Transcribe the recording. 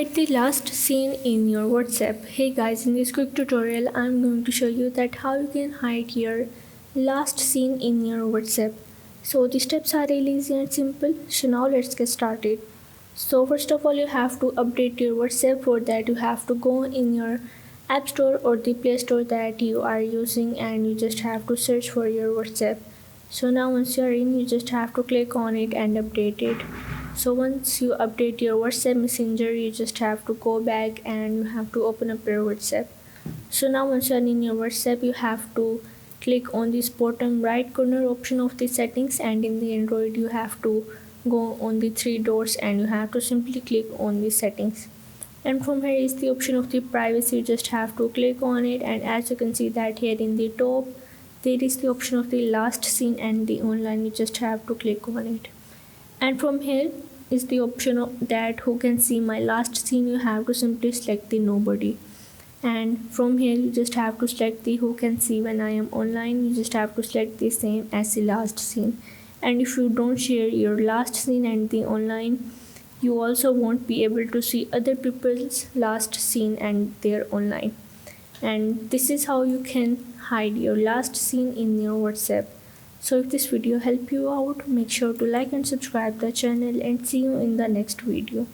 Hide the last scene in your WhatsApp. Hey guys, in this quick tutorial I'm going to show you that how you can hide your last scene in your WhatsApp. So the steps are really easy and simple. So now let's get started. So first of all you have to update your WhatsApp. For that you have to go in your App Store or the Play Store that you are using, and you just have to search for your WhatsApp. So now once you are in, you just have to click on it and update it. So once you update your WhatsApp Messenger, you just have to go back and you have to open up your WhatsApp. So now once you are in your WhatsApp, you have to click on this bottom right corner option of the settings, and in the Android you have to go on the three dots and you have to simply click on the settings. And from here is the option of the privacy. You just have to click on it, and as you can see that here in the top there is the option of the last scene and the online. You just have to click on it, and from here is the option of that who can see my last scene. You have to simply select the nobody, and from here you just have to select the who can see when I am online. You just have to select the same as the last scene, and if you don't share your last scene and the online, you also won't be able to see other people's last scene and their online. And this is how you can hide your last scene in your WhatsApp. So if this video helped you out, make sure to like and subscribe the channel, and see you in the next video.